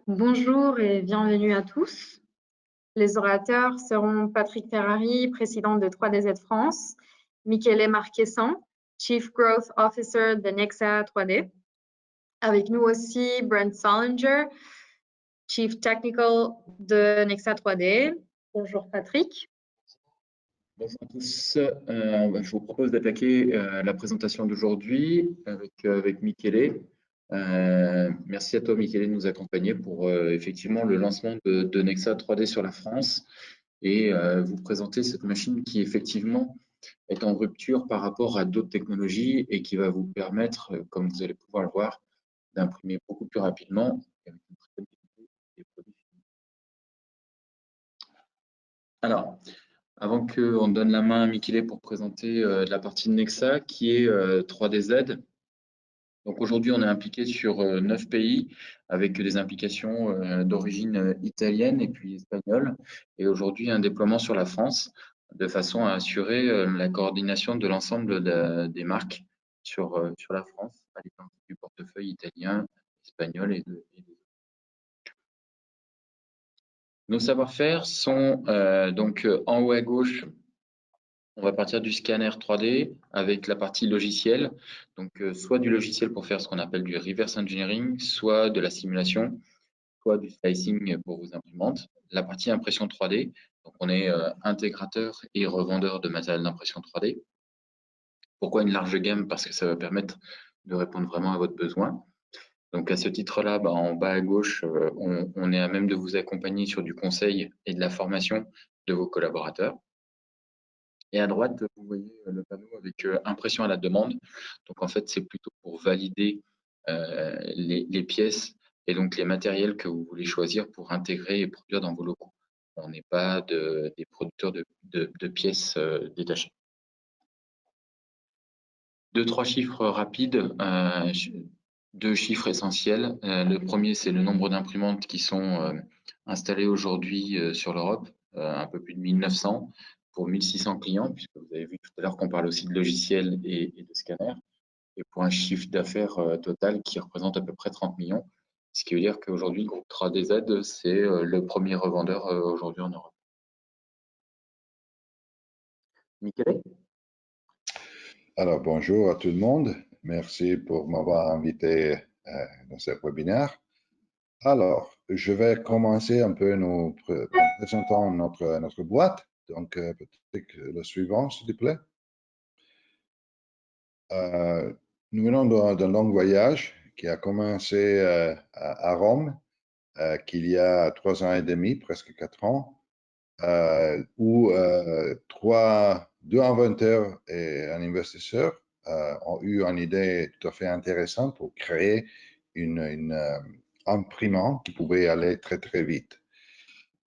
Bonjour et bienvenue à tous. Les orateurs seront Patrick Ferrari, président de 3DZ France, Michele Marquessan, Chief Growth Officer de Nexa 3D. Avec nous aussi Brent Solinger, Chief Technical de Nexa 3D. Bonjour Patrick. Bonjour à tous. Je vous propose d'attaquer la présentation d'aujourd'hui avec Michele. Merci à toi Michele de nous accompagner pour effectivement le lancement de Nexa 3D sur la France et vous présenter cette machine qui effectivement est en rupture par rapport à d'autres technologies et qui va vous permettre, comme vous allez pouvoir le voir, d'imprimer beaucoup plus rapidement avec une très bonne qualité des produits finis. Alors, avant qu'on donne la main à Michele pour présenter la partie de Nexa qui est 3DZ. Donc aujourd'hui, on est impliqué sur 9 pays avec des implications d'origine italienne et puis espagnole. Et aujourd'hui, un déploiement sur la France de façon à assurer la coordination de l'ensemble des marques sur la France à l'identique du portefeuille italien, espagnol et de Nos savoir-faire sont donc en haut à gauche. On va partir du scanner 3D avec la partie logicielle, donc soit du logiciel pour faire ce qu'on appelle du reverse engineering, soit de la simulation, soit du slicing pour vos imprimantes. La partie impression 3D, donc on est intégrateur et revendeur de matériel d'impression 3D. Pourquoi une large gamme? Parce que ça va permettre de répondre vraiment à votre besoin. Donc à ce titre-là, en bas à gauche, on est à même de vous accompagner sur du conseil et de la formation de vos collaborateurs. Et à droite, vous voyez le panneau avec impression à la demande. Donc en fait, c'est plutôt pour valider les pièces et donc les matériels que vous voulez choisir pour intégrer et produire dans vos locaux. On n'est pas des producteurs de pièces détachées. 2-3 chiffres rapides, 2 chiffres essentiels. Le premier, c'est le nombre d'imprimantes qui sont installées aujourd'hui sur l'Europe, un peu plus de 1900 pour 1600 clients, puisque vous avez vu tout à l'heure qu'on parle aussi de logiciels et de scanners, et pour un chiffre d'affaires total qui représente à peu près 30 millions, ce qui veut dire qu'aujourd'hui, le groupe 3DZ, c'est le premier revendeur aujourd'hui en Europe. Michele? Alors, bonjour à tout le monde. Merci pour m'avoir invité dans ce webinaire. Alors, je vais commencer un peu en présentant notre boîte. Donc, peut-être le suivant, s'il vous plaît. Nous venons d'un long voyage qui a commencé à Rome, qu'il y a 3 ans et demi, presque 4 ans, où 2 inventeurs et un investisseur ont eu une idée tout à fait intéressante pour créer une imprimante qui pouvait aller très, très vite.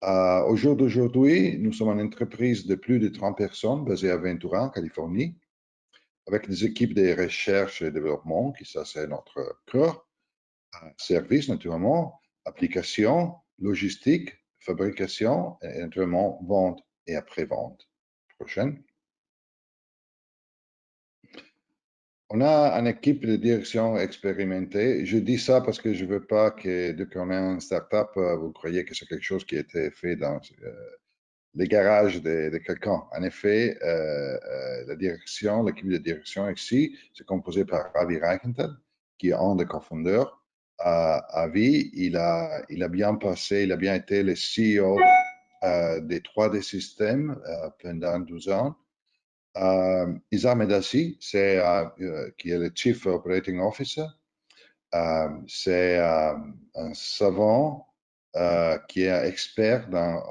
Au jour d'aujourd'hui, nous sommes une entreprise de plus de 30 personnes basée à Ventura, en Californie, avec des équipes de recherche et développement, qui ça c'est notre cœur, services naturellement, applications, logistique, fabrication et naturellement vente et après-vente. Prochaine. On a une équipe de direction expérimentée. Je dis ça parce que je ne veux pas que dès qu'on est une startup, vous croyez que c'est quelque chose qui a été fait dans les garages de quelqu'un. En effet, l'équipe de direction ici, c'est composé par Avi Reichenthal, qui est un des cofondeurs. Avi, il a bien passé, il a bien été le CEO des 3D Systems pendant 12 ans. Isa Medassi, qui est le Chief Operating Officer, c'est un savant qui est expert dans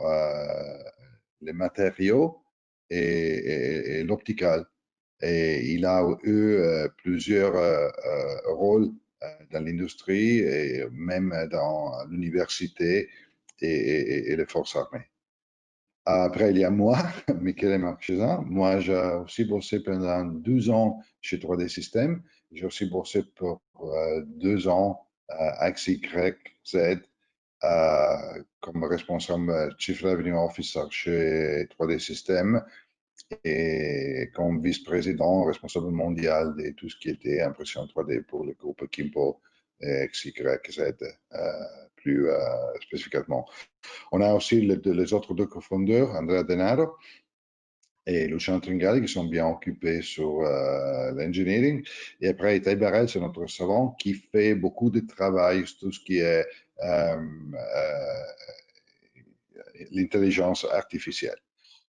les matériaux et l'optical. Et il a eu plusieurs rôles dans l'industrie et même dans l'université et les forces armées. Après, il y a moi, Michele Marquessan. Moi, j'ai aussi bossé pendant 12 ans chez 3D Systems. J'ai aussi bossé pour 2 ans à XYZ comme responsable Chief Revenue Officer chez 3D Systems et comme vice-président responsable mondial de tout ce qui était impression 3D pour le groupe Kimpo et XYZ plus spécifiquement. On a aussi les autres deux cofondateurs, Andrea Denaro et Luciano Tringali, qui sont bien occupés sur l'engineering. Et après, Itay Barrel, c'est notre savant qui fait beaucoup de travail sur tout ce qui est l'intelligence artificielle.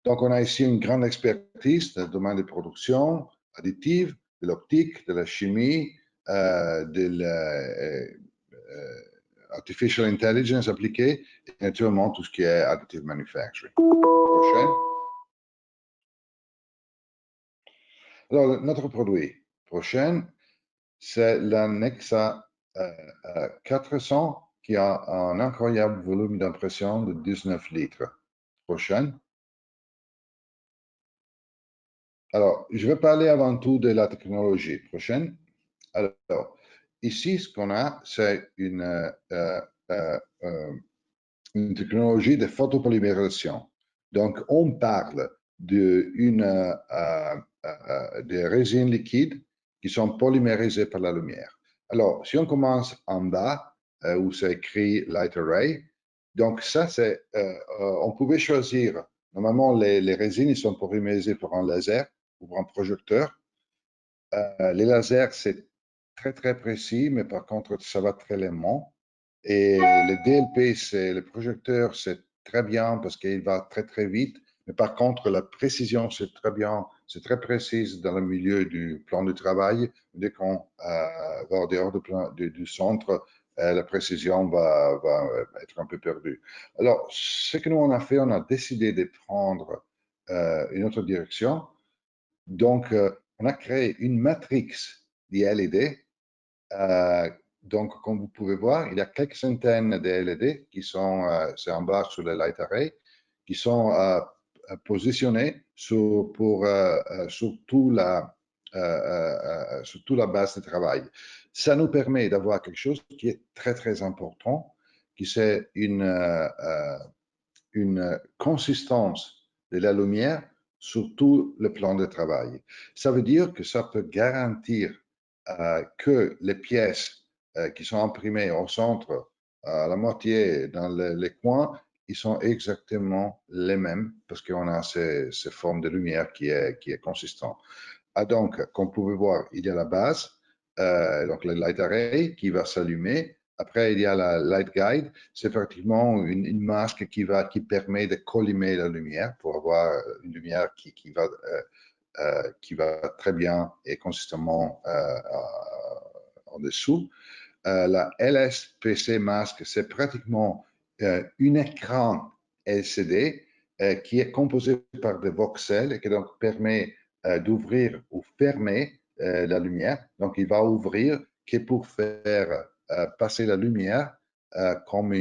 Donc, on a ici une grande expertise dans le domaine de production additive, de l'optique, de la chimie, de l'artificial intelligence appliquée, et naturellement tout ce qui est additive manufacturing. Prochaine. Alors, notre produit prochain, c'est la Nexa 400 qui a un incroyable volume d'impression de 19 litres. Prochaine. Alors, je vais parler avant tout de la technologie prochaine. Alors, ici, ce qu'on a, c'est une technologie de photopolymérisation. Donc, on parle de des résines liquides qui sont polymérisées par la lumière. Alors, si on commence en bas, où c'est écrit Light Array, donc ça, c'est, on pouvait choisir, normalement, les résines, ils sont polymérisées par un laser ou par un projecteur. Les lasers, c'est très, très précis, mais par contre, ça va très lentement. Et le DLP, c'est le projecteur, c'est très bien parce qu'il va très, très vite. Mais par contre, la précision, c'est très bien, c'est très précise dans le milieu du plan de travail. Dès qu'on va en dehors du centre, la précision va être un peu perdue. Alors, ce que nous, on a fait, on a décidé de prendre une autre direction. Donc, on a créé une matrix de LED. Donc, comme vous pouvez voir, il y a quelques centaines de LED qui sont, c'est en bas sur le Light Array, qui sont positionnés sur toute la base de travail. Ça nous permet d'avoir quelque chose qui est très, très important, qui c'est une consistance de la lumière sur tout le plan de travail. Ça veut dire que ça peut garantir que les pièces qui sont imprimées au centre, à la moitié dans les coins, ils sont exactement les mêmes parce qu'on a ces formes de lumière qui est consistant. Donc, comme vous pouvez voir, il y a la base, donc le light array qui va s'allumer. Après, il y a la light guide. C'est pratiquement une masque qui permet de collimer la lumière pour avoir une lumière qui va très bien et consistamment en dessous. La LSPC mask, c'est pratiquement un écran LCD qui est composé par des voxels et qui donc permet d'ouvrir ou fermer la lumière. Donc, il va ouvrir que pour faire passer la lumière comme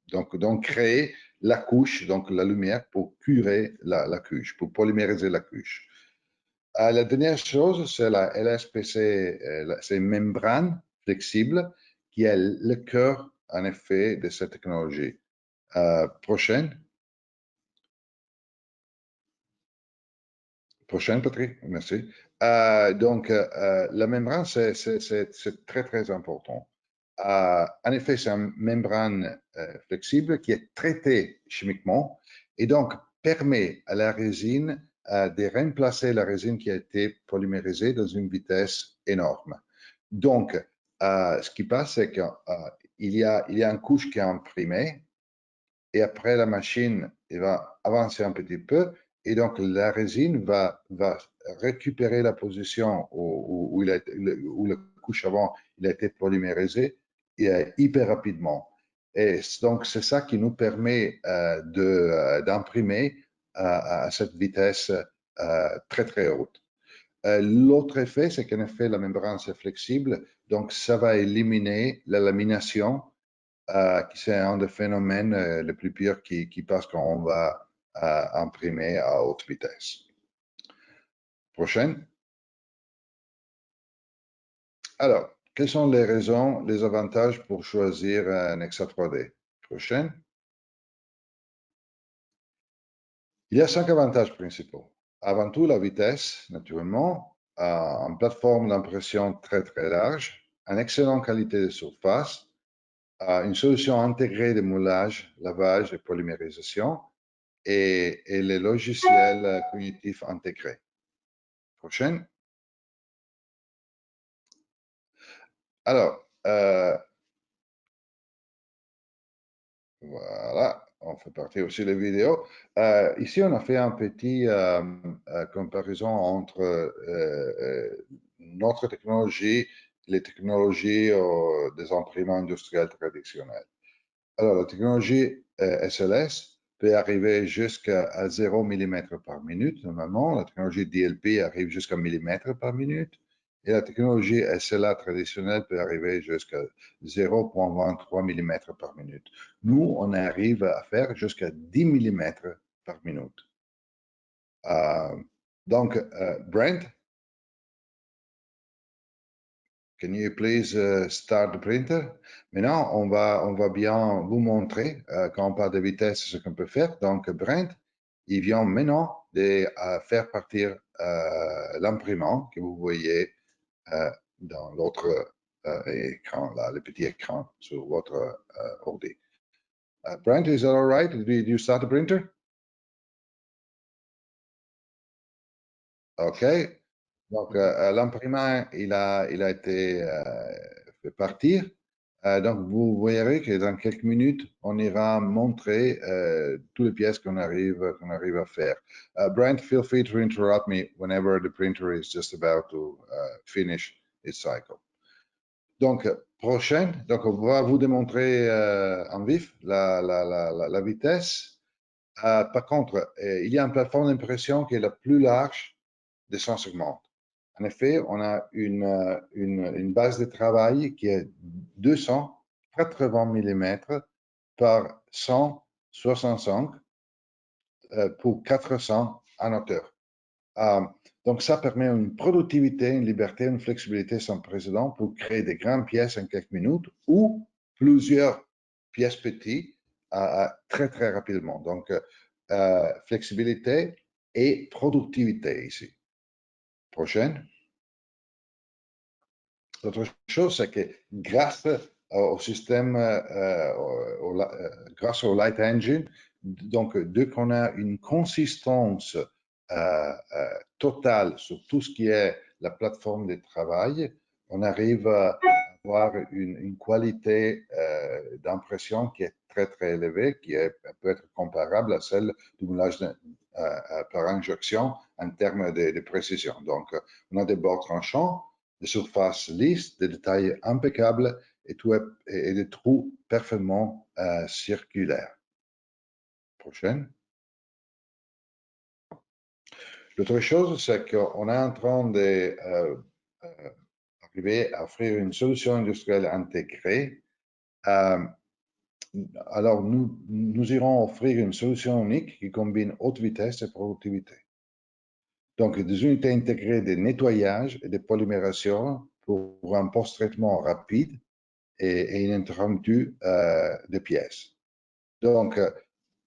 donc créer la couche, donc la lumière pour curer la couche, pour polymériser la couche. La dernière chose, c'est la LSPC, c'est une membrane flexible qui est le cœur, en effet, de cette technologie. Prochaine. Prochaine, Patrick. Merci. Donc, la membrane, c'est très, très important. En effet, c'est une membrane flexible qui est traitée chimiquement et donc permet à la résine de remplacer la résine qui a été polymérisée dans une vitesse énorme. Donc, ce qui passe, c'est qu'il y a une couche qui est imprimée et après la machine va avancer un petit peu et donc la résine va récupérer la position où la couche avant il a été polymérisé hyper rapidement. Et donc c'est ça qui nous permet d'imprimer à cette vitesse très très haute. L'autre effet, c'est qu'en effet la membrane est flexible, donc ça va éliminer la lamination c'est un des phénomènes les plus pires qui passe quand on va imprimer à haute vitesse. Prochaine. Alors, quelles sont les raisons, les avantages pour choisir Nexa 3D? Prochaine. Il y a 5 avantages principaux. Avant tout, la vitesse, naturellement, une plateforme d'impression très, très large, une excellente qualité de surface, une solution intégrée de moulage, lavage et polymérisation et les logiciels cognitifs intégrés. Prochaine. Alors, voilà, on fait partie aussi des vidéos. Ici, on a fait un petit comparaison entre notre technologie et les technologies des imprimantes industrielles traditionnelles. Alors, la technologie SLS peut arriver jusqu'à 0 mm par minute. Normalement, la technologie DLP arrive jusqu'à millimètre par minute. Et la technologie SLA traditionnelle peut arriver jusqu'à 0,23 mm par minute. Nous, on arrive à faire jusqu'à 10 mm par minute. Donc, Brent, can you please start the printer? Maintenant, on va bien vous montrer quand on parle de vitesse ce qu'on peut faire. Donc, Brent, il vient maintenant de faire partir l'imprimante que vous voyez dans l'autre écran, là, le petit écran sur votre ordi. Brent, is that all right? Did you start the printer? OK. Donc, l'imprimant, il a été fait partir. Donc, vous verrez que dans quelques minutes, on ira montrer toutes les pièces qu'on arrive à faire. Brent, feel free to interrupt me whenever the printer is just about to finish its cycle. Donc, prochaine, donc on va vous démontrer en vif la vitesse. Par contre, il y a une plateforme d'impression qui est la plus large de 100 segments. En effet, on a une base de travail qui est 280 mm par 165 pour 400 en hauteur. Donc, ça permet une productivité, une liberté, une flexibilité sans précédent pour créer des grandes pièces en quelques minutes ou plusieurs pièces petites très, très rapidement. Donc, flexibilité et productivité ici. Prochaine. L'autre chose, c'est que grâce au système, grâce au Light Engine, donc dès qu'on a une consistance totale sur tout ce qui est la plateforme de travail, on arrive à avoir une qualité d'impression qui est très, très élevée, qui peut être comparable à celle du moulage par injection en termes de précision. Donc, on a des bords tranchants, des surfaces lisses, des détails impeccables et des trous parfaitement circulaires. Prochaine. L'autre chose, c'est qu'on est en train d'arriver à offrir une solution industrielle intégrée. Alors, nous irons offrir une solution unique qui combine haute vitesse et productivité. Donc, des unités intégrées de nettoyage et de polymérisation pour un post-traitement rapide et ininterrompu des pièces. Donc,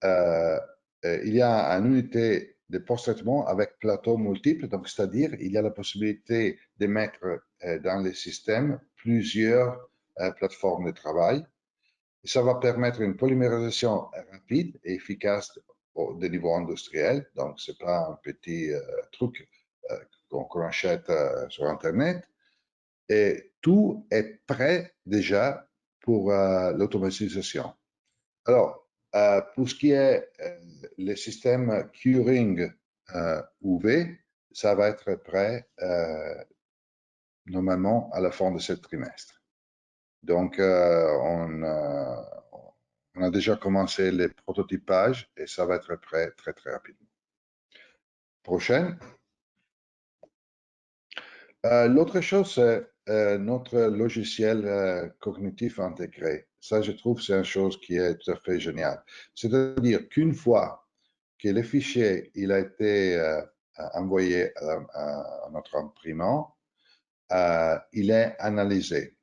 il y a une unité de post-traitement avec plateau multiple, donc c'est-à-dire il y a la possibilité de mettre dans le système plusieurs plateformes de travail. Et ça va permettre une polymérisation rapide et efficace de niveau industriel. Donc, ce n'est pas un petit truc qu'on achète sur Internet. Et tout est prêt déjà pour l'automatisation. Alors, pour ce qui est le système curing UV, ça va être prêt normalement à la fin de ce trimestre. Donc, on a déjà commencé les prototypages et ça va être prêt très, très rapidement. Prochaine. L'autre chose, c'est notre logiciel cognitif intégré. Ça, je trouve, c'est une chose qui est tout à fait géniale. C'est-à-dire qu'une fois que le fichier il a été envoyé à notre imprimant, il est analysé.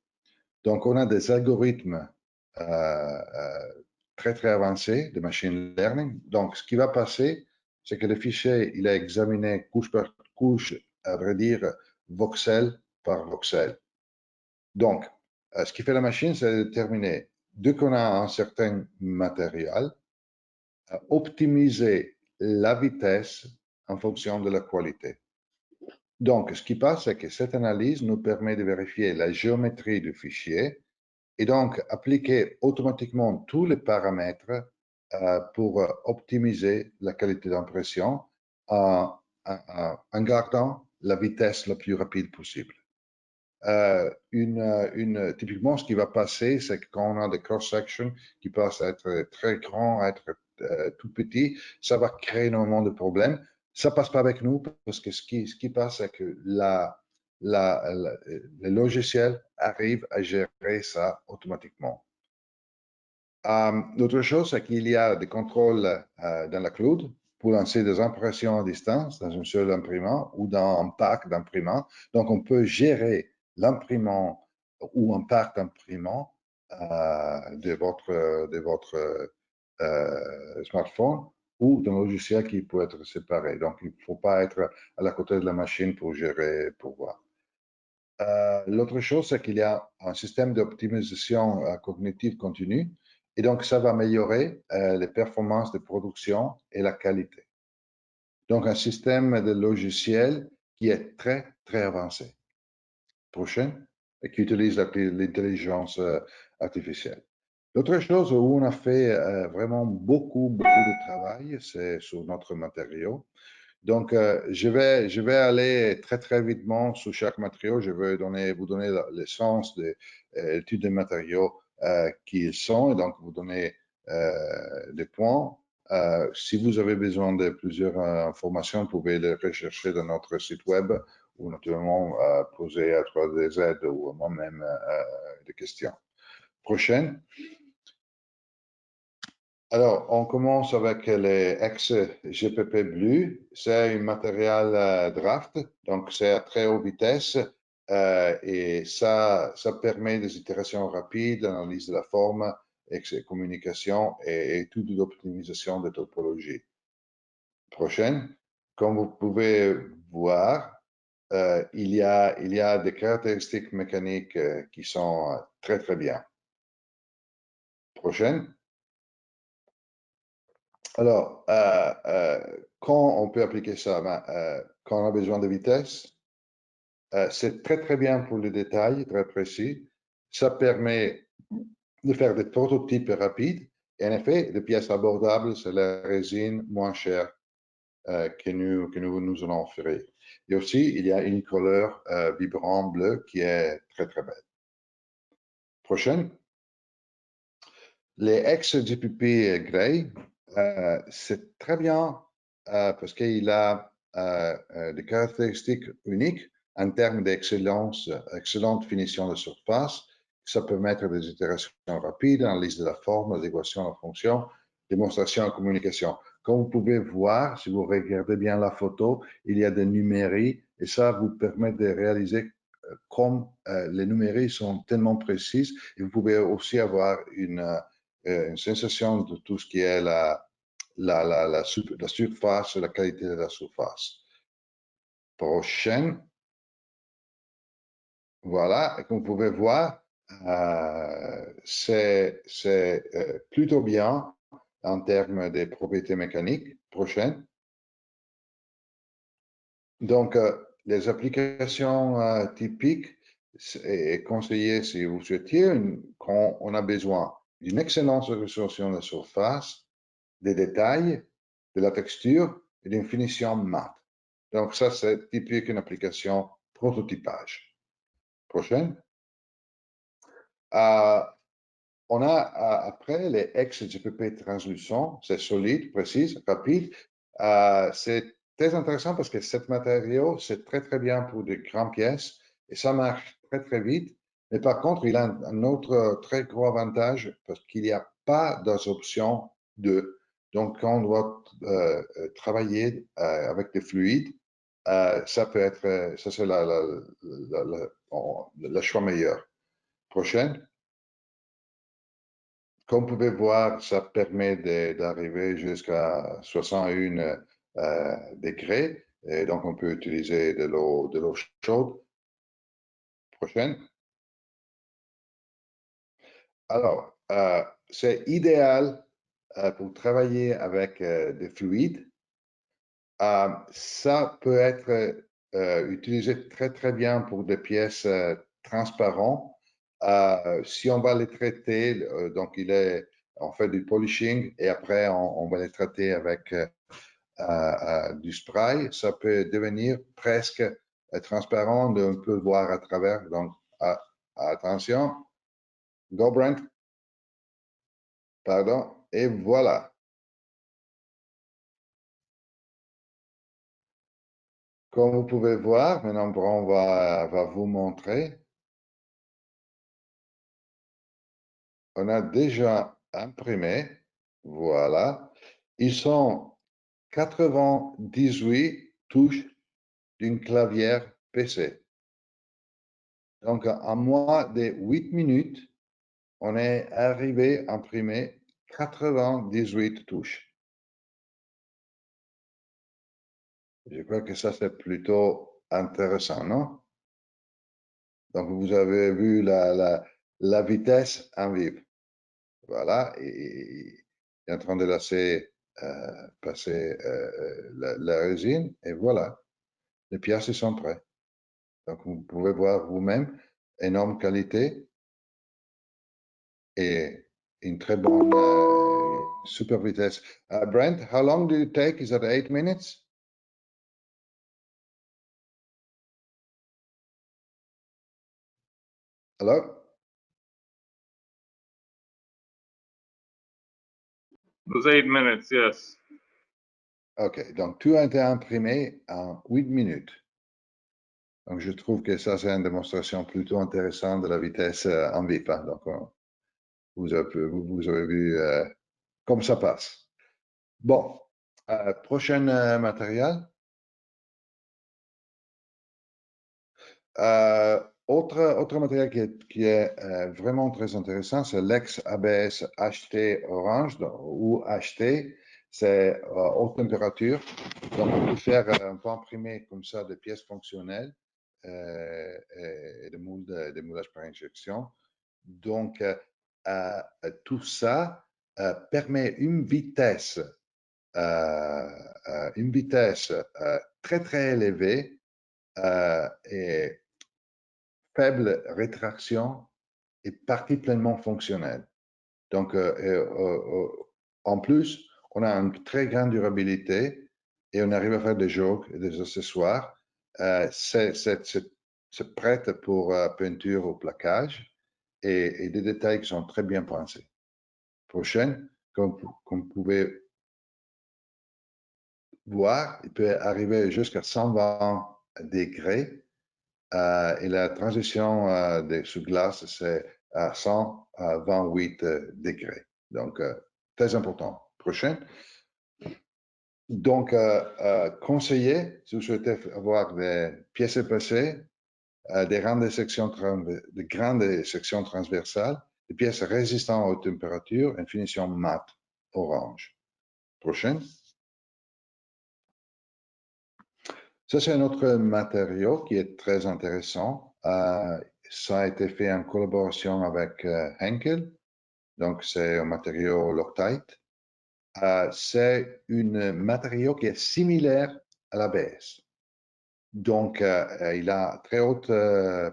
Donc, on a des algorithmes très, très avancés de machine learning. Donc, ce qui va passer, c'est que le fichier, il est examiné couche par couche, à vrai dire, voxel par voxel. Donc, ce qui fait la machine, c'est de déterminer, dès qu'on a un certain matériel, optimiser la vitesse en fonction de la qualité. Donc, ce qui passe, c'est que cette analyse nous permet de vérifier la géométrie du fichier et donc appliquer automatiquement tous les paramètres pour optimiser la qualité d'impression en gardant la vitesse la plus rapide possible. Typiquement, ce qui va passer, c'est que quand on a des cross-sections qui passent à être très grands, à être tout petits, ça va créer énormément de problèmes. Ça passe pas avec nous parce que ce qui passe, c'est que le logiciel arrive à gérer ça automatiquement. L'autre chose, c'est qu'il y a des contrôles dans la cloud pour lancer des impressions à distance dans un seul imprimant ou dans un pack d'imprimants. Donc, on peut gérer l'imprimant ou un pack d'imprimants de votre smartphone ou d'un logiciel qui peut être séparé. Donc, il ne faut pas être à la côté de la machine pour gérer, pour voir. L'autre chose, c'est qu'il y a un système d'optimisation cognitive continue et donc ça va améliorer les performances de production et la qualité. Donc un système de logiciel qui est très, très avancé. Prochain, et qui utilise l'intelligence artificielle. L'autre chose où on a fait vraiment beaucoup de travail, c'est sur notre matériau. Donc, je vais aller très, très vitement sur chaque matériau. Je vais vous donner l'essence de l'étude des matériaux qu'ils sont et donc vous donner des points. Si vous avez besoin de plusieurs informations, vous pouvez les rechercher dans notre site web ou naturellement poser à 3DZ ou moi-même des questions. Prochaine. Alors, on commence avec les ex-GPP Blue. C'est un matériel draft, donc c'est à très haute vitesse et ça permet des itérations rapides, l'analyse de la forme, communication et toute l'optimisation de topologie. Prochaine. Comme vous pouvez voir, il y a des caractéristiques mécaniques qui sont très, très bien. Prochaine. Alors, quand on peut appliquer ça, quand on a besoin de vitesse, c'est très très bien pour le détail, très précis. Ça permet de faire des prototypes rapides. Et en effet, les pièces abordables, c'est la résine moins chère que nous allons offrir. Et aussi, il y a une couleur vibrant bleu qui est très très belle. Prochaine. Les ex-GPP Grey, c'est très bien parce qu'il a des caractéristiques uniques en termes excellente finition de surface. Ça peut mettre des itérations rapides, analyse de la forme, adéquation à la fonction, démonstration et communication. Comme vous pouvez voir, si vous regardez bien la photo, il y a des numériques et ça vous permet de réaliser comme les numériques sont tellement précises et vous pouvez aussi avoir une sensation de tout ce qui est la surface, la qualité de la surface. Prochaine. Voilà, et comme vous pouvez voir, c'est plutôt bien en termes de propriétés mécaniques. Prochaine. Donc, les applications typiques et conseillées si vous souhaitiez, quand on a besoin d'une excellente résolution de la surface, des détails, de la texture et d'une finition mat. Donc ça, c'est typique une application prototypage. Prochaine. On a après les ex-GPP translucents, c'est solide, précis, rapide. C'est très intéressant parce que ce matériau, c'est très très bien pour des grandes pièces et ça marche très très vite. Mais par contre, il a un autre très gros avantage parce qu'il n'y a pas d'absorption de. Donc, quand on doit travailler avec des fluides, ça peut être, ça c'est le choix meilleur. Prochaine. Comme vous pouvez voir, ça permet d'arriver jusqu'à 61 degrés. Et donc, on peut utiliser de l'eau chaude. Prochaine. Alors, c'est idéal pour travailler avec des fluides. Ça peut être utilisé très, très bien pour des pièces transparentes. Si on va les traiter, donc on fait du polishing et après on va les traiter avec du spray, ça peut devenir presque transparent, on peut voir à travers. Donc, attention, go Brent, pardon, et voilà. Comme vous pouvez voir, maintenant on va vous montrer. On a déjà imprimé, voilà. Ils sont 98 touches d'une clavière PC. Donc, en moins de 8 minutes, on est arrivé à imprimer 98 touches. Je crois que ça, c'est plutôt intéressant, non? Donc, vous avez vu la vitesse en vive. Voilà, il est en train de laisser passer la résine et voilà, les pièces sont prêtes. Donc, vous pouvez voir vous-même, énorme qualité et une très bonne super vitesse. Brent, how long did it take? Is that 8 minutes? Hello? It was 8 minutes, yes. OK, donc tout a été imprimé en 8 minutes. Donc, je trouve que ça, c'est une démonstration plutôt intéressante de la vitesse en vif. Hein. Donc, vous avez vu comme ça passe. Bon, prochain matériel. Autre matériel qui est vraiment très intéressant, c'est l'ex-ABS HT Orange ou HT. C'est haute température. Donc, on peut imprimer comme ça des pièces fonctionnelles et des moulages par injection. Donc, tout ça permet une vitesse très, très élevée et faible rétraction et partie pleinement fonctionnelle. Donc, en plus, on a une très grande durabilité et on arrive à faire des jokes et des accessoires. C'est prêt pour peinture ou plaquage et des détails qui sont très bien pensés. Prochaine, comme vous pouvez voir, il peut arriver jusqu'à 120 degrés et la transition sous glace, c'est à 128 degrés. Donc, très important. Prochain. Donc, conseiller, si vous souhaitez avoir des pièces épacées, des grandes sections transversales, des pièces résistantes aux températures, une finition mate orange. Prochaine. Ça, c'est un autre matériau qui est très intéressant. Ça a été fait en collaboration avec Henkel. Donc, c'est un matériau Loctite. C'est un matériau qui est similaire à l'ABS. Donc, il a très haute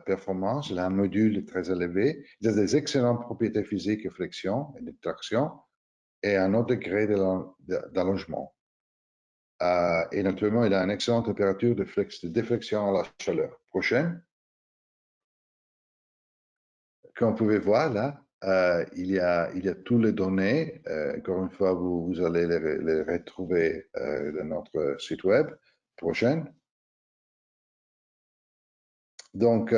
performance, il a un module très élevé, il a des excellentes propriétés physiques de flexion et de traction et un haut degré d'allongement. Et naturellement, il a une excellente température de déflexion à la chaleur. Prochaine. Comme vous pouvez voir là, il y a toutes les données. Encore une fois, vous allez les retrouver dans notre site web. Prochaine. Donc,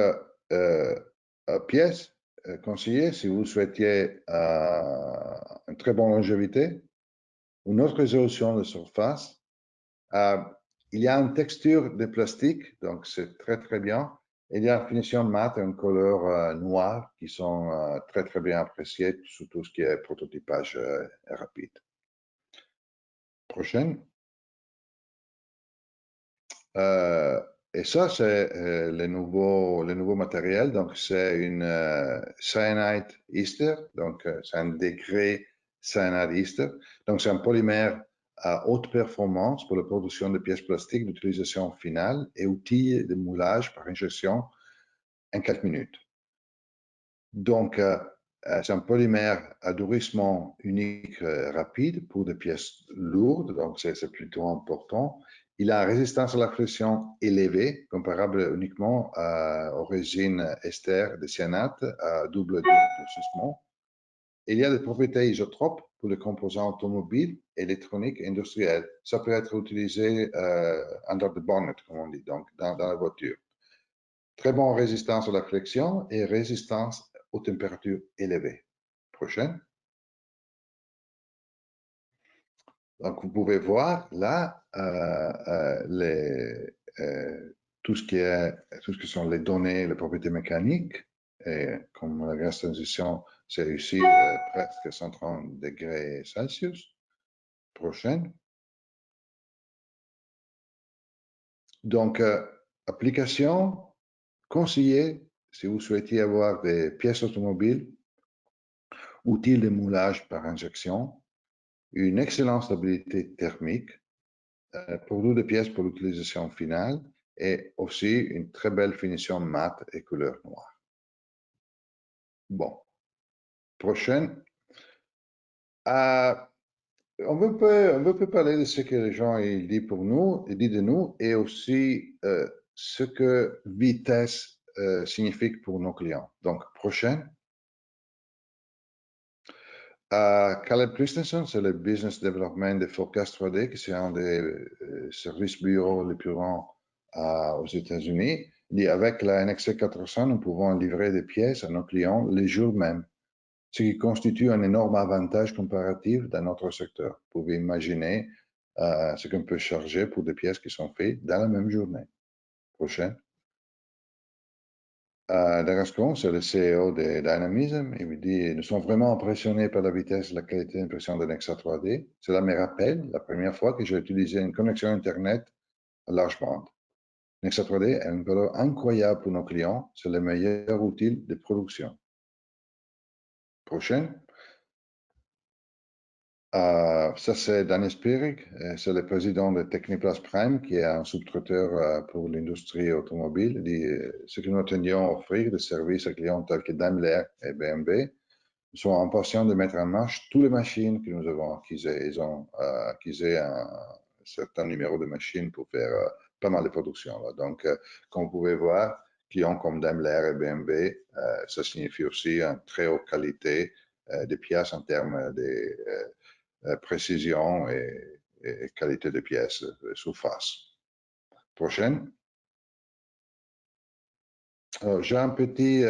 pièce conseillée si vous souhaitiez une très bonne longévité, une autre résolution de surface. Il y a une texture de plastique, donc c'est très très bien. Il y a une finition mat et une couleur noire qui sont très très bien appréciées sur tout ce qui est prototypage rapide. Prochaine. Et ça, c'est le nouveau matériel. Donc, c'est une cyanide ester. Donc, c'est un degré cyanide ester. Donc, c'est un polymère à haute performance pour la production de pièces plastiques d'utilisation finale et outils de moulage par injection en 4 minutes. Donc, c'est un polymère à durcissement unique rapide pour des pièces lourdes, donc c'est plutôt important. Il a une résistance à la pression élevée, comparable uniquement aux résines ester de cyanate à double durcissement. Il y a des propriétés isotropes pour les composants automobiles, électroniques et industriels. Ça peut être utilisé under the bonnet, comme on dit, donc dans la voiture. Très bonne résistance à la flexion et résistance aux températures élevées. Prochaine. Donc, vous pouvez voir là tout ce qui sont les données, les propriétés mécaniques. Et comme la grasse transition, c'est ici presque 130 degrés Celsius. Prochaine. Donc, application conseillée si vous souhaitez avoir des pièces automobiles, outils de moulage par injection, une excellente stabilité thermique, produit de pièces pour l'utilisation finale et aussi une très belle finition mate et couleur noire. Bon, prochaine. On peut parler de ce que les gens ils disent pour nous, ils disent de nous, et aussi ce que vitesse signifie pour nos clients. Donc, prochaine. Caleb Christensen, c'est le Business Development de Forecast 3D, qui c'est un des services bureaux les plus grands aux États-Unis. Il dit, avec la NXT 400, nous pouvons livrer des pièces à nos clients le jour même, ce qui constitue un énorme avantage comparatif dans notre secteur. Vous pouvez imaginer ce qu'on peut charger pour des pièces qui sont faites dans la même journée. Prochaine. Darascon, c'est le CEO de Dynamism. Il me dit, nous sommes vraiment impressionnés par la vitesse et la qualité d'impression de Nexa 3D. Cela me rappelle la première fois que j'ai utilisé une connexion Internet à large bande. Nexa 3D est une valeur incroyable pour nos clients. C'est le meilleur outil de production. Prochaine. Ça, c'est Daniel Spirig. C'est le président de Techniplast Prime, qui est un sous-traiteur pour l'industrie automobile. Il dit, ce que nous tendions à offrir, des services à clients tels que Daimler et BMW, nous sommes impatients de mettre en marche toutes les machines que nous avons acquises. Ils ont acquis un certain numéro de machines pour faire pas mal de production. Là. Donc, comme vous pouvez voir, clients comme Daimler et BMW, ça signifie aussi une très haute qualité de pièces en termes de précision et qualité de pièces surface. Prochaine. J'ai un petit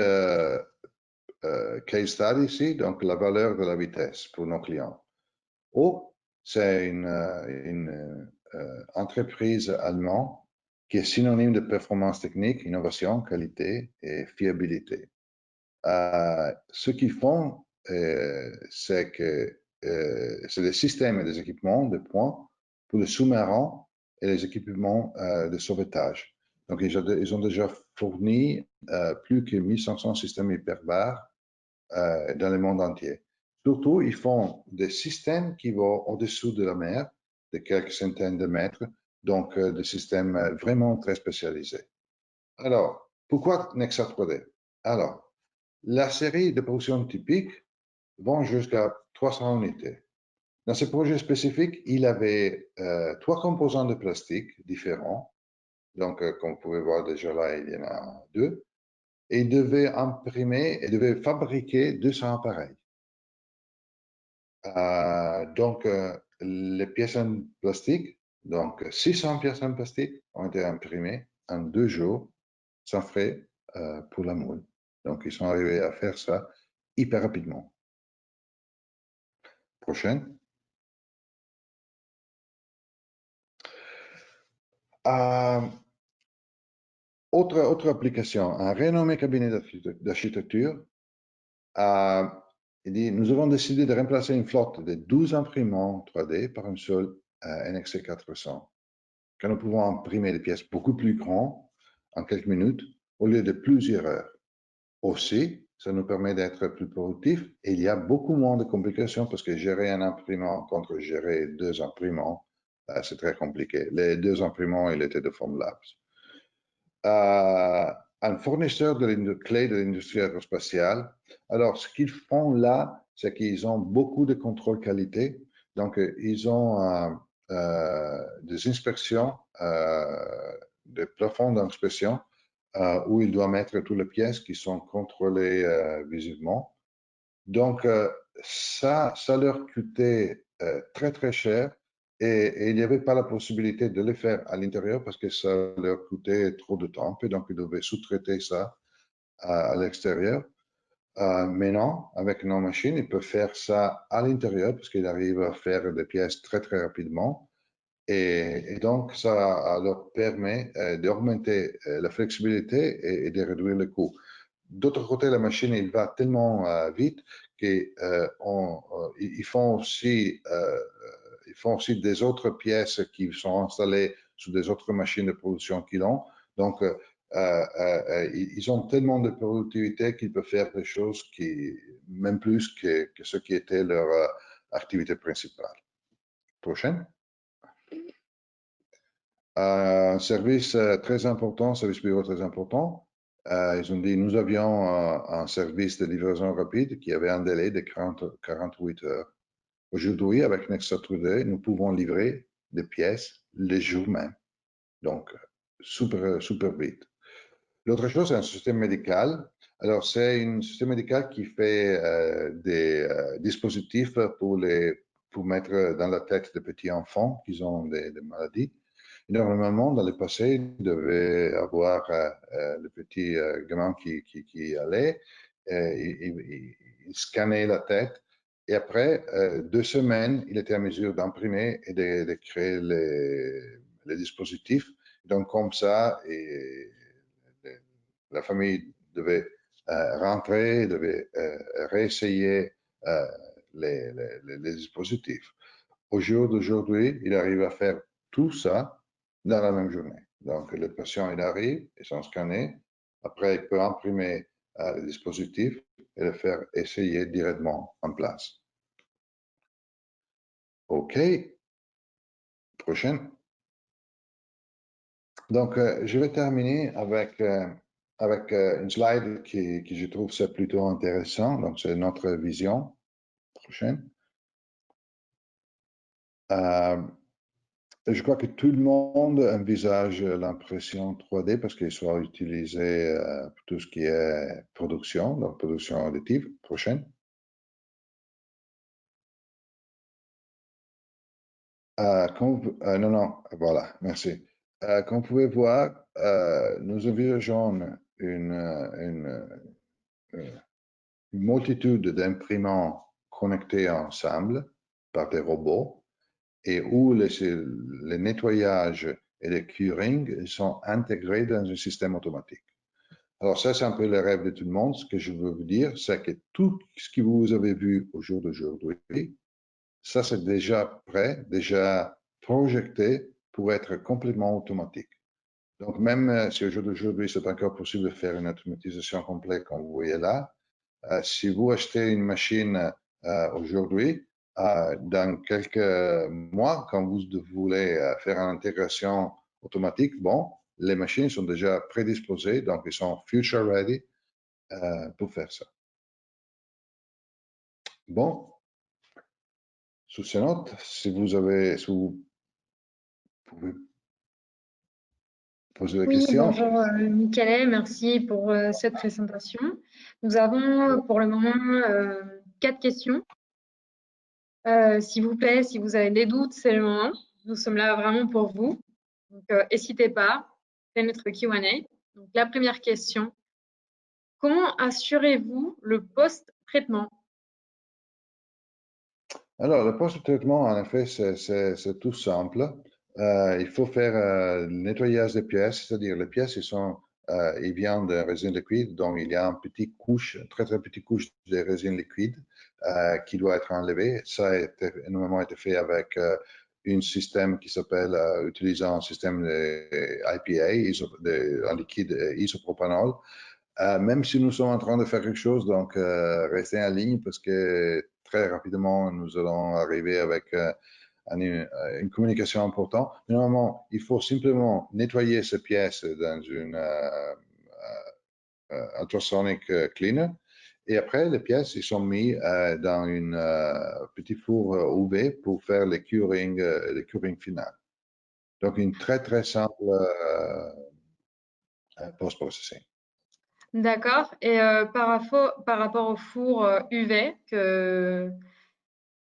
case study ici, donc la valeur de la vitesse pour nos clients. O, c'est une entreprise allemande qui est synonyme de performance technique, innovation, qualité et fiabilité. Ce qu'ils font, c'est que c'est des systèmes et des équipements de points pour les sous-marins et les équipements de sauvetage. Donc, ils ont déjà fourni plus que 1500 systèmes hyperbares dans le monde entier. Surtout, ils font des systèmes qui vont au-dessous de la mer, de quelques centaines de mètres, donc des systèmes vraiment très spécialisés. Alors, pourquoi Nexa 3D? Alors, la série de production typique vont jusqu'à 300 unités. Dans ce projet spécifique, il avait 3 composants de plastique différents. Donc, comme vous pouvez voir déjà là, il y en a 2. Et il devait imprimer et devait fabriquer 200 appareils. Donc, les pièces en plastique, donc 600 pièces en plastique ont été imprimées en 2 jours, sans frais pour la moule. Donc, ils sont arrivés à faire ça hyper rapidement. Prochaine. Autre application, un renommé cabinet d'architecture. Il dit, nous avons décidé de remplacer une flotte de 12 imprimants 3D par un seul NXT 400. Car nous pouvons imprimer des pièces beaucoup plus grandes en quelques minutes au lieu de plusieurs heures. Aussi, ça nous permet d'être plus productifs et il y a beaucoup moins de complications parce que gérer un imprimant contre gérer 2 imprimants, c'est très compliqué. Les 2 imprimants, ils étaient de Formlabs. Un fournisseur de clés de l'industrie aérospatiale. Alors, ce qu'ils font là, c'est qu'ils ont beaucoup de contrôle qualité. Donc, ils ont des inspections, des plafonds d'inspection où ils doivent mettre toutes les pièces qui sont contrôlées visiblement. Donc, ça leur coûtait très, très cher et il n'y avait pas la possibilité de le faire à l'intérieur parce que ça leur coûtait trop de temps. Et donc, ils devaient sous-traiter ça à l'extérieur. Maintenant, avec nos machines, ils peuvent faire ça à l'intérieur parce qu'ils arrivent à faire des pièces très, très rapidement. Et donc, ça leur permet d'augmenter la flexibilité et de réduire les coûts. D'autre côté, la machine, il va tellement vite qu'ils font aussi des autres pièces qui sont installées sur des autres machines de production qu'ils ont. Donc, ils ont tellement de productivité qu'ils peuvent faire des choses qui, même plus que ce qui était leur activité principale. Prochaine. Service très important, service bureau très important. Ils ont dit, nous avions un service de livraison rapide qui avait un délai de 48 heures. Aujourd'hui, avec Nexa 3D, nous pouvons livrer des pièces le jour même. Donc, super, super vite. L'autre chose, c'est un système médical. Alors, c'est un système médical qui fait des dispositifs pour mettre dans la tête des petits enfants qui ont des maladies. Normalement, dans le passé, il devait avoir le petit gamin qui allait, il scannait la tête et après 2 semaines, il était en mesure d'imprimer et de créer les dispositifs. Donc, comme ça, la famille devait rentrer, devait réessayer les dispositifs. Au jour d'aujourd'hui, il arrive à faire tout ça dans la même journée. Donc, le patient, il arrive, ils sont scannés. Après, il peut imprimer le dispositif et le faire essayer directement en place. OK. Prochaine. Donc, je vais terminer avec une slide qui je trouve ça plutôt intéressant. Donc, c'est notre vision. Prochaine. Je crois que tout le monde envisage l'impression 3D parce qu'elle soit utilisée pour tout ce qui est production, donc production additive. Prochaine. Non, voilà, merci. Comme vous pouvez voir, nous envisageons une multitude d'imprimants connectés ensemble par des robots et où les nettoyages et le curing sont intégrés dans un système automatique. Alors ça, c'est un peu le rêve de tout le monde. Ce que je veux vous dire, c'est que tout ce que vous avez vu au jour d'aujourd'hui, ça, c'est déjà prêt, déjà projeté pour être complètement automatique. Donc, même si au jour d'aujourd'hui, c'est encore possible de faire une automatisation complète, comme vous voyez là, si vous achetez une machine aujourd'hui, dans quelques mois, quand vous voulez faire une intégration automatique, bon, les machines sont déjà prédisposées, donc ils sont future ready pour faire ça. Bon, sous ces notes, si vous pouvez poser des questions. Bonjour Michele, merci pour cette présentation. Nous avons pour le moment 4 questions. S'il vous plaît, si vous avez des doutes, c'est le moment. Nous sommes là vraiment pour vous. Donc, n'hésitez pas, c'est notre Q&A. Donc, la première question, comment assurez-vous le post-traitement? Alors, le post-traitement, en effet, c'est tout simple. Il faut faire le nettoyage des pièces, c'est-à-dire les pièces, ils viennent de résine liquide, donc il y a une petite couche, très très petite couche de résine liquide qui doit être enlevée. Ça a normalement été fait avec un système qui s'appelle, utilisant un système de IPA, un liquide isopropanol. Même si nous sommes en train de faire quelque chose, donc restez en ligne parce que très rapidement, nous allons arriver avec une communication importante. Normalement, il faut simplement nettoyer ces pièces dans une ultrasonic cleaner. Et après, les pièces, ils sont mis dans une petit four UV pour faire le curing final. Donc, une très, très simple post-processing. D'accord. Et par rapport au four UV que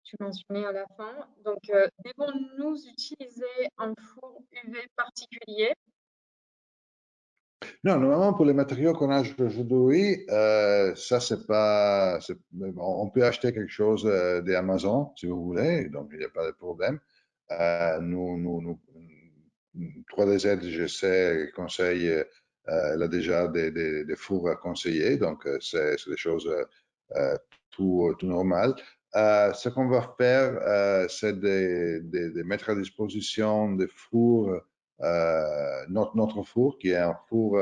tu mentionnais à la fin, donc devons-nous utiliser un four UV particulier? Non, normalement, pour les matériaux qu'on a aujourd'hui, ça, c'est pas. On peut acheter quelque chose d'Amazon, si vous voulez, donc il n'y a pas de problème. Nous, 3DZ, je sais, conseille, elle a déjà des fours à conseiller, donc c'est des choses tout normales. Ce qu'on va faire, c'est de mettre à disposition des fours, notre four, qui est un four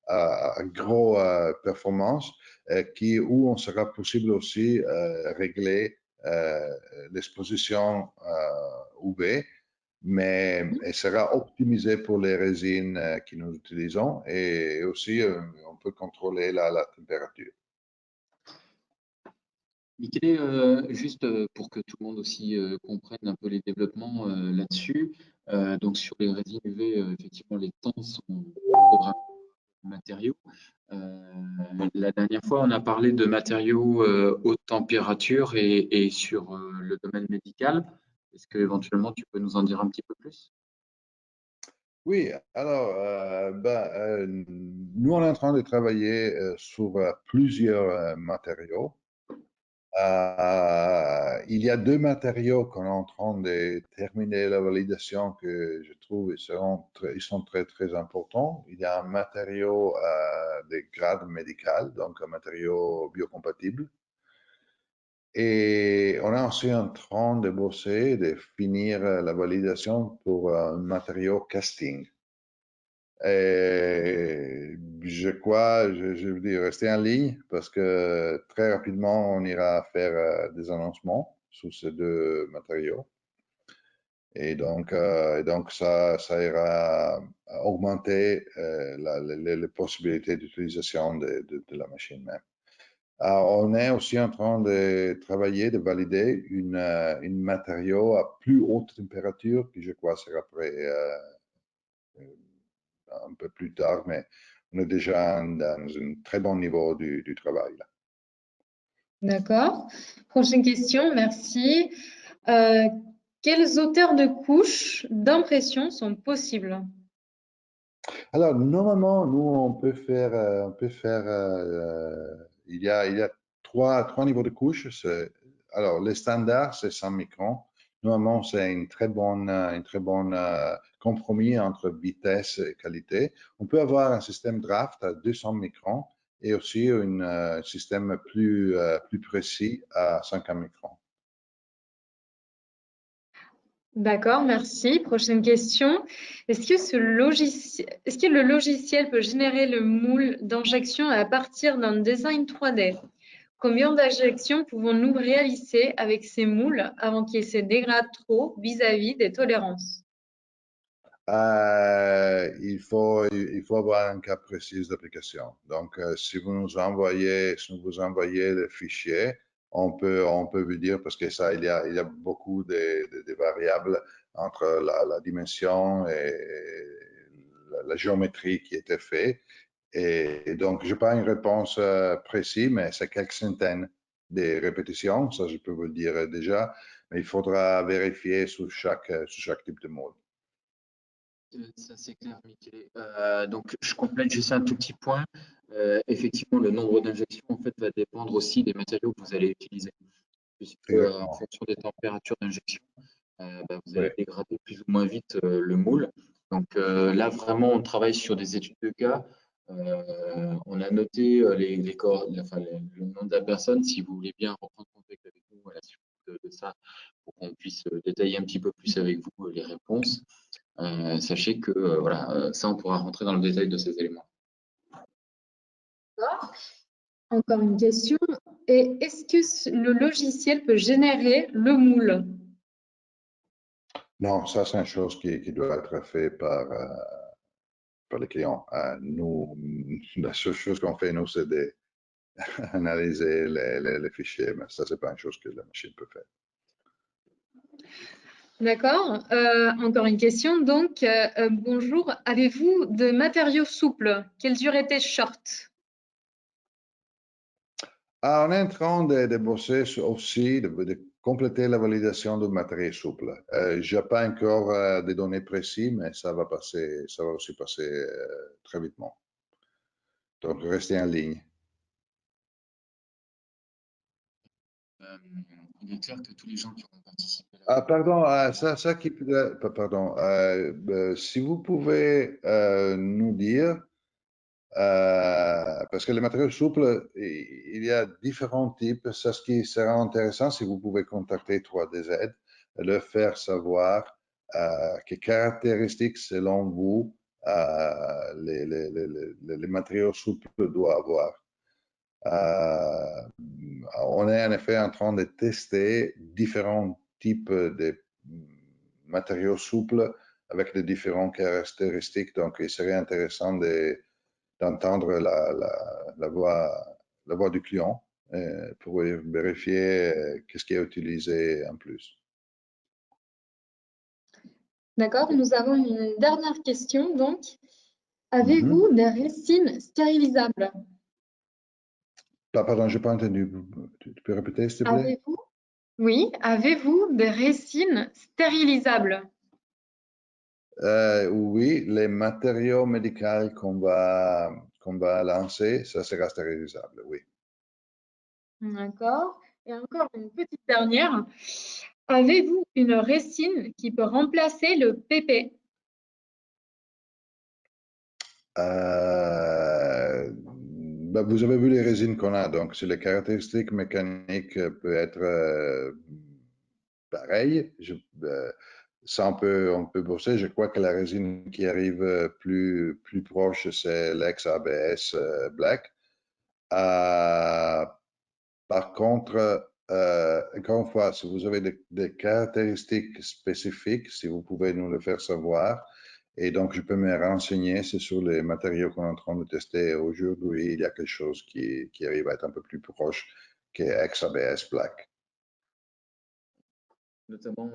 à gros performance, où on sera possible aussi régler l'exposition UV, mais elle sera optimisée pour les résines que nous utilisons et aussi on peut contrôler la température. Michele, juste pour que tout le monde aussi comprenne un peu les développements là-dessus, donc sur les résines UV, effectivement, les temps sont programmés matériaux. La dernière fois, on a parlé de matériaux haute température et sur le domaine médical. Est-ce que éventuellement tu peux nous en dire un petit peu plus? Oui, alors, nous, on est en train de travailler sur plusieurs matériaux. Il y a deux matériaux qu'on est en train de terminer la validation que je trouve ils sont très, très importants. Il y a un matériau de grade médical, donc un matériau biocompatible. Et on est aussi en train de bosser, de finir la validation pour un matériau casting. Et je crois, je veux dire, rester en ligne parce que très rapidement, on ira faire des annoncements sur ces deux matériaux. Et donc ça ira augmenter les possibilités d'utilisation de la machine même. Alors, on est aussi en train de travailler, de valider une matériau à plus haute température qui, je crois, sera prêt un peu plus tard, mais on est déjà dans un très bon niveau du travail là. D'accord. Prochaine question, merci. Quelles hauteurs de couches d'impression sont possibles? Alors, normalement, nous, il y a trois niveaux de couches. Alors, le standard, c'est 100 microns. Normalement, c'est une très bonne compromis entre vitesse et qualité. On peut avoir un système draft à 200 microns et aussi un système plus précis à 50 microns. D'accord, merci. Prochaine question. Est-ce que le logiciel peut générer le moule d'injection à partir d'un design 3D? Combien d'injections pouvons-nous réaliser avec ces moules avant qu'ils se dégradent trop vis-à-vis des tolérances? Il faut avoir un cas précis d'application. Donc, si vous nous envoyez le fichier, on peut vous dire, parce que ça, il y a beaucoup de variables entre la dimension et la géométrie qui était faite. Et donc, je n'ai pas une réponse précise, mais c'est quelques centaines de répétitions, ça je peux vous le dire déjà, mais il faudra vérifier sur chaque type de mode. Ça, c'est clair, Michele. Donc, je complète juste un tout petit point. Effectivement, le nombre d'injections en fait, va dépendre aussi des matériaux que vous allez utiliser. Puisque, en fonction des températures d'injection, vous allez dégrader plus ou moins vite le moule. Donc là, vraiment, on travaille sur des études de cas. On a noté le nom de la personne. Si vous voulez bien reprendre contact avec nous à la suite de ça pour on puisse détailler un petit peu plus avec vous les réponses, sachez que voilà, ça, on pourra rentrer dans le détail de ces éléments. D'accord. Encore une question. Et est-ce que le logiciel peut générer le moule? Non, ça, c'est une chose qui doit être faite par les clients. Nous, la seule chose qu'on fait, nous, c'est d'analyser les fichiers, mais ça, c'est pas une chose que la machine peut faire. D'accord. Encore une question. Donc, bonjour. Avez-vous de matériaux souples? Quelle durée est short? On est en train de bosser aussi, de compléter la validation du matériel souple. Je n'ai pas encore des données précises, mais ça va aussi passer très vite. Donc, restez en ligne. Il est clair que tous les gens qui ont participé Pardon, pardon. Si vous pouvez nous dire, parce que les matériaux souples, il y a différents types. Ça, ce qui sera intéressant, si vous pouvez contacter 3DZ, leur faire savoir quelles caractéristiques, selon vous, les matériaux souples doivent avoir. On est en effet en train de tester différents types de matériaux souples avec de différentes caractéristiques. Donc, il serait intéressant d'entendre la voix du client pour vérifier qu'est-ce qui est utilisé en plus. D'accord. Nous avons une dernière question. Donc, avez-vous des résines stérilisables? Pardon, je n'ai pas entendu. Tu peux répéter, s'il te plaît? Avez-vous des résines stérilisables? Oui, les matériaux médicaux qu'on va lancer, ça sera stérilisable, oui. D'accord. Et encore une petite dernière. Avez-vous une résine qui peut remplacer le PP? Vous avez vu les résines qu'on a, donc si les caractéristiques mécaniques peuvent être pareilles, ça on peut bosser. Je crois que la résine qui arrive plus proche, c'est l'ex-ABS Black. Par contre, encore une fois, si vous avez des caractéristiques spécifiques, si vous pouvez nous le faire savoir, et donc je peux me renseigner, c'est sur les matériaux qu'on est en train de tester aujourd'hui, il y a quelque chose qui arrive à être un peu plus proche que XABS Black. Notamment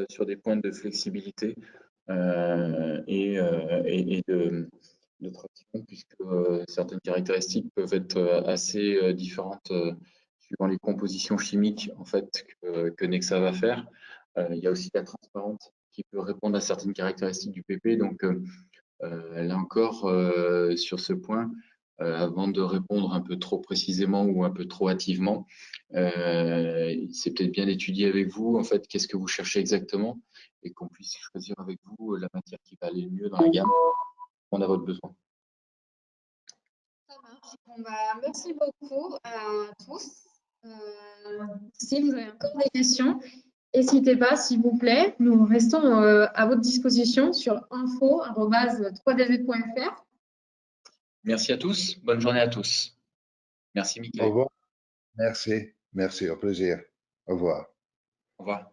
sur des points de flexibilité et de traction, puisque certaines caractéristiques peuvent être assez différentes suivant les compositions chimiques en fait que Nexa va faire. Il y a aussi la transparente qui peut répondre à certaines caractéristiques du PP. Donc là encore, sur ce point, avant de répondre un peu trop précisément ou un peu trop hâtivement, c'est peut-être bien d'étudier avec vous, en fait, qu'est-ce que vous cherchez exactement et qu'on puisse choisir avec vous la matière qui va aller le mieux dans la gamme, répondre à votre besoin. Ça marche. Bon, merci beaucoup à tous. Si vous avez encore des questions, n'hésitez pas, s'il vous plaît. Nous restons à votre disposition sur info@3dz.fr. Merci à tous. Bonne journée à tous. Merci, Michael. Au revoir. Merci. Au plaisir. Au revoir. Au revoir.